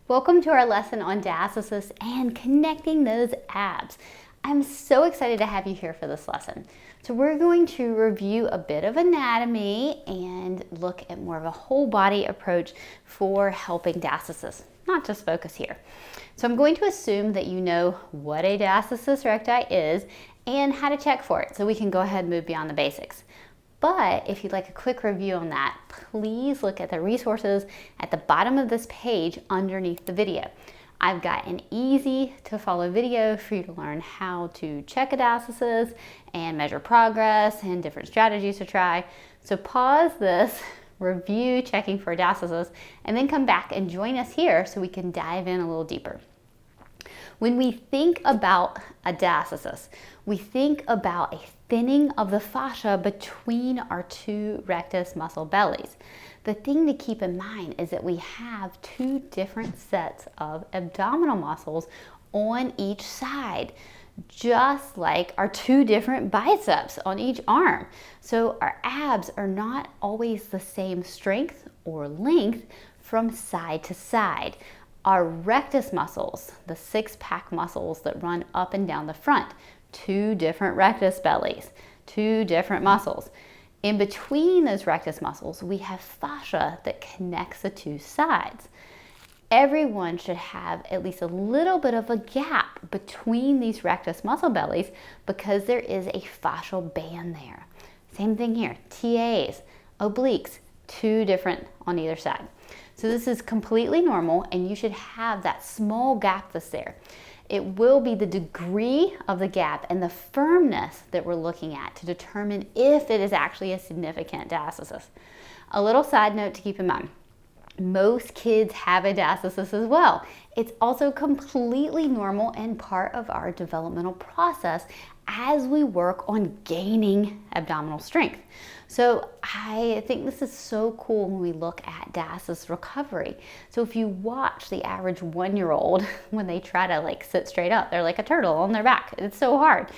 Welcome to our lesson on diastasis and connecting those abs. I'm so excited to have you here for this lesson. So we're going to review a bit of anatomy and look at more of a whole body approach for helping diastasis, not just focus here. So I'm going to assume that you know what a diastasis recti is and how to check for it, so we can go ahead and move beyond the basics. But if you'd like a quick review on that, please look at the resources at the bottom of this page underneath the video. I've got an easy to follow video for you to learn how to check a diastasis and measure progress and different strategies to try. So pause this, review checking for a diastasis, and then come back and join us here so we can dive in a little deeper. When we think about a diastasis, we think about a thinning of the fascia between our two rectus muscle bellies. The thing to keep in mind is that we have two different sets of abdominal muscles on each side, just like our two different biceps on each arm. So our abs are not always the same strength or length from side to side. Our rectus muscles, the six-pack muscles that run up and down the front, two different rectus bellies, two different muscles. In between those rectus muscles, we have fascia that connects the two sides. Everyone should have at least a little bit of a gap between these rectus muscle bellies because there is a fascial band there. Same thing here, TAs, obliques, two different on either side. So this is completely normal, and you should have that small gap that's there. It will be the degree of the gap and the firmness that we're looking at to determine if it is actually a significant diastasis. A little side note to keep in mind, most kids have a diastasis as well. It's also completely normal and part of our developmental process as we work on gaining abdominal strength. So I think this is so cool when we look at diastasis recovery. So if you watch the average 1-year-old when they try to sit straight up, they're like a turtle on their back. It's so hard.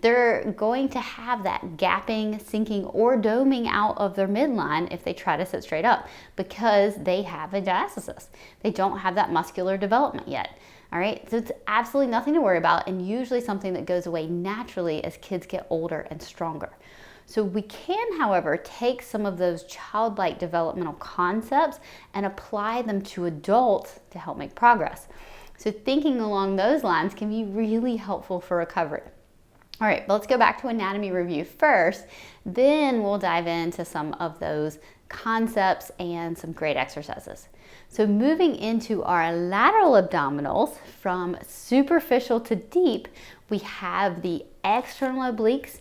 They're going to have that gapping, sinking, or doming out of their midline if they try to sit straight up because they have a diastasis. They don't have that muscular development yet. All right, so it's absolutely nothing to worry about and usually something that goes away naturally as kids get older and stronger. So we can, however, take some of those childlike developmental concepts and apply them to adults to help make progress. So thinking along those lines can be really helpful for recovery. All right, but let's go back to anatomy review first, then we'll dive into some of those concepts and some great exercises. So moving into our lateral abdominals, from superficial to deep, we have the external obliques,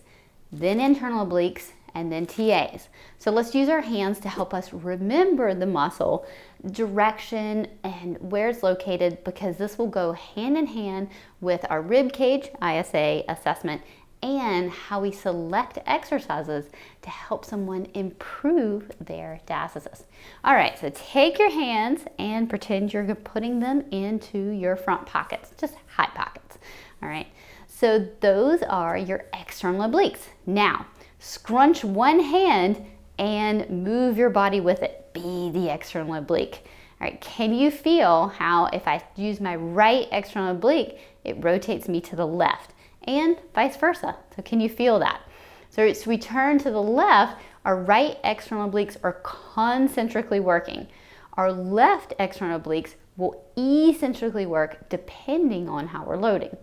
then internal obliques, and then TAs. So let's use our hands to help us remember the muscle, direction, and where it's located, because this will go hand in hand with our ribcage ISA assessment and how we select exercises to help someone improve their diastasis. All right, so take your hands and pretend you're putting them into your front pockets, just high pockets. All right, so those are your external obliques. Now, scrunch one hand and move your body with it. Be the external oblique. All right, can you feel how if I use my right external oblique, it rotates me to the left, and vice versa? So can you feel that? So as we turn to the left, our right external obliques are concentrically working. Our left external obliques will eccentrically work depending on how we're loading.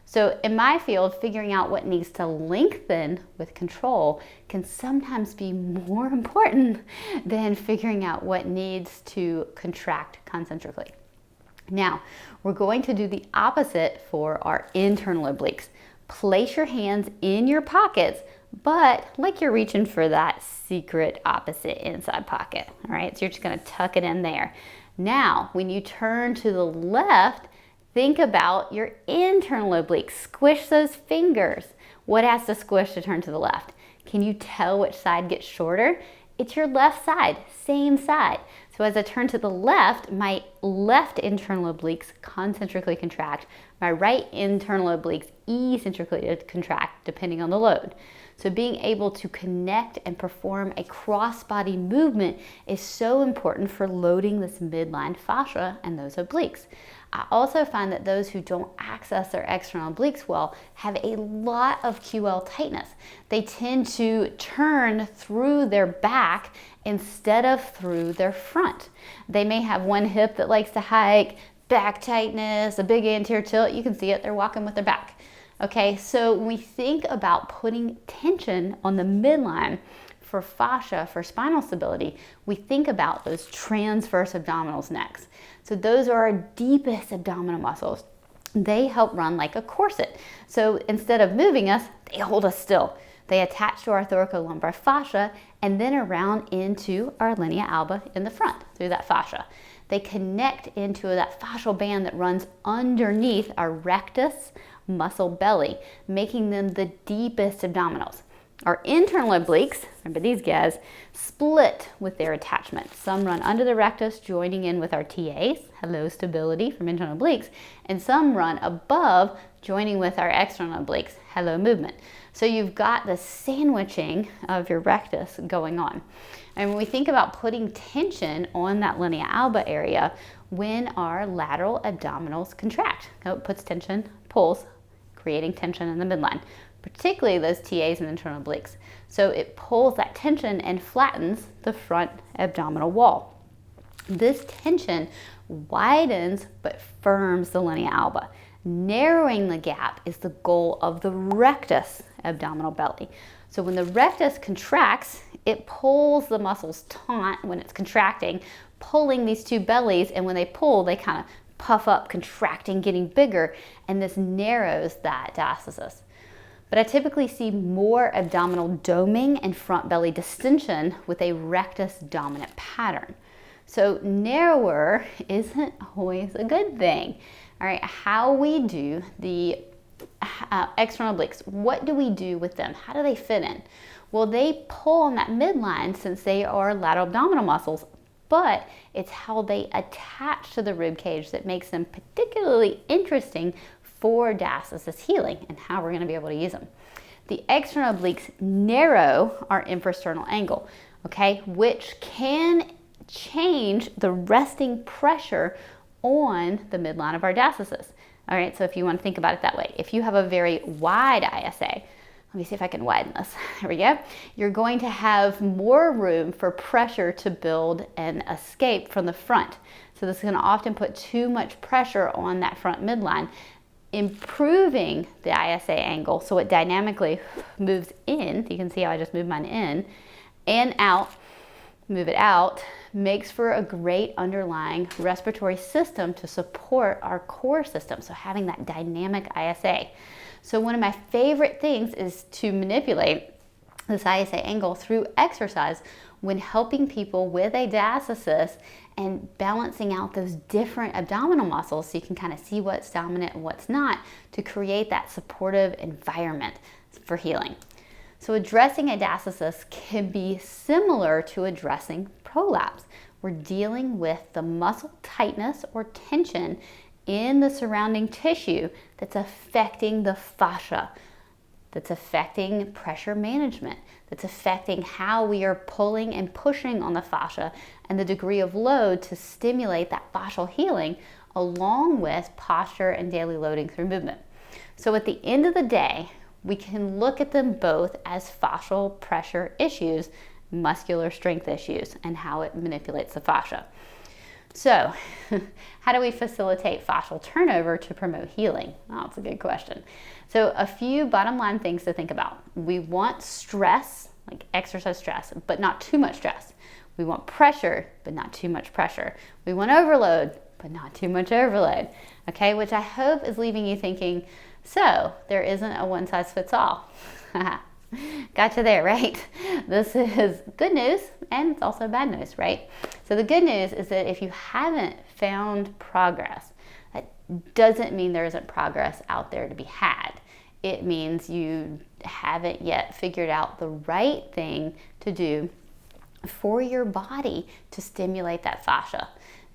So in my field, figuring out what needs to lengthen with control can sometimes be more important than figuring out what needs to contract concentrically. Now, we're going to do the opposite for our internal obliques. Place your hands in your pockets, but like you're reaching for that secret opposite inside pocket. All right, so you're just gonna tuck it in there. Now, when you turn to the left, think about your internal obliques. Squish those fingers. What has to squish to turn to the left? Can you tell which side gets shorter? It's your left side, same side. So as I turn to the left, my left internal obliques concentrically contract. My right internal obliques eccentrically contract depending on the load. So being able to connect and perform a cross-body movement is so important for loading this midline fascia and those obliques. I also find that those who don't access their external obliques well have a lot of QL tightness. They tend to turn through their back instead of through their front. They may have one hip that likes to hike, back tightness, a big anterior tilt. You can see it, they're walking with their back. Okay, so when we think about putting tension on the midline for fascia, for spinal stability, we think about those transverse abdominals next. So those are our deepest abdominal muscles. They help run like a corset. So instead of moving us, they hold us still. They attach to our thoracolumbar fascia and then around into our linea alba in the front through that fascia. They connect into that fascial band that runs underneath our rectus muscle belly, making them the deepest abdominals. Our internal obliques, remember these guys, split with their attachment. Some run under the rectus, joining in with our TAs, hello stability from internal obliques, and some run above, joining with our external obliques, hello movement. So you've got the sandwiching of your rectus going on. And when we think about putting tension on that linea alba area, when our lateral abdominals contract, it puts tension, pulls, creating tension in the midline, particularly those TAs and internal obliques. So it pulls that tension and flattens the front abdominal wall. This tension widens but firms the linea alba. Narrowing the gap is the goal of the rectus abdominal belly. So when the rectus contracts, it pulls the muscles taut when it's contracting, pulling these two bellies, and when they pull, they kind of puff up, contracting, getting bigger, and this narrows that diastasis. But I typically see more abdominal doming and front belly distension with a rectus dominant pattern. So narrower isn't always a good thing. All right, how we do the external obliques, what do we do with them? How do they fit in? Well, they pull on that midline since they are lateral abdominal muscles, but it's how they attach to the rib cage that makes them particularly interesting for diastasis healing and how we're going to be able to use them. The external obliques narrow our infrasternal angle, okay, which can change the resting pressure on the midline of our diastasis. All right, so if you want to think about it that way, if you have a very wide ISA, let me see if I can widen this. There we go. You're going to have more room for pressure to build and escape from the front. So this is going to often put too much pressure on that front midline, improving the ISA angle so it dynamically moves in. You can see how I just moved mine in and out, move it out, makes for a great underlying respiratory system to support our core system. So having that dynamic ISA. So one of my favorite things is to manipulate this ISA angle through exercise when helping people with a diastasis and balancing out those different abdominal muscles so you can kind of see what's dominant and what's not to create that supportive environment for healing. So addressing a diastasis can be similar to addressing prolapse. We're dealing with the muscle tightness or tension in the surrounding tissue that's affecting the fascia, that's affecting pressure management, that's affecting how we are pulling and pushing on the fascia and the degree of load to stimulate that fascial healing along with posture and daily loading through movement. So at the end of the day, we can look at them both as fascial pressure issues, muscular strength issues, and how it manipulates the fascia. So, how do we facilitate fascial turnover to promote healing? Oh, that's a good question. So, a few bottom line things to think about. We want stress, like exercise stress, but not too much stress. We want pressure, but not too much pressure. We want overload, but not too much overload. Okay, which I hope is leaving you thinking, so there isn't a one size fits all. Gotcha there, right? This is good news and it's also bad news, right? So the good news is that if you haven't found progress, that doesn't mean there isn't progress out there to be had. It means you haven't yet figured out the right thing to do for your body to stimulate that fascia.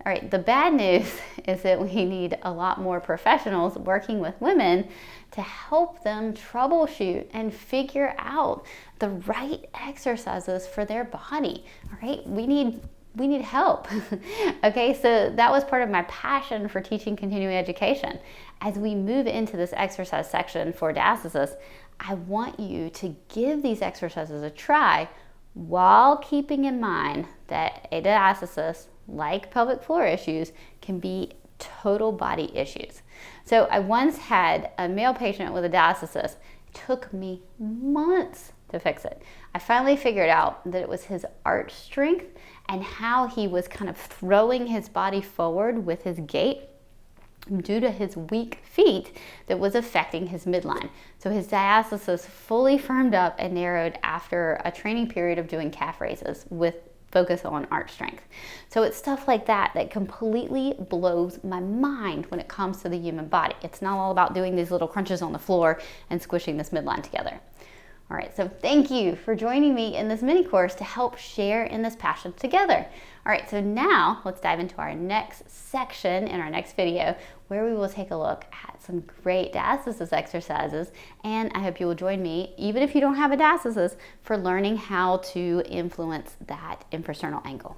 All right, the bad news is that we need a lot more professionals working with women to help them troubleshoot and figure out the right exercises for their body. All right, we need help. Okay, so that was part of my passion for teaching continuing education. As we move into this exercise section for diastasis, I want you to give these exercises a try while keeping in mind that a diastasis, like pelvic floor issues, can be total body issues. So I once had a male patient with a diastasis. It took me months to fix it. I finally figured out that it was his arch strength and how he was kind of throwing his body forward with his gait due to his weak feet that was affecting his midline. So his diastasis fully firmed up and narrowed after a training period of doing calf raises with focus on arch strength. So it's stuff like that that completely blows my mind when it comes to the human body. It's not all about doing these little crunches on the floor and squishing this midline together. All right, so thank you for joining me in this mini course to help share in this passion together. All right, so now let's dive into our next section in our next video, where we will take a look at some great diastasis exercises. And I hope you will join me, even if you don't have a diastasis, for learning how to influence that infrasternal angle.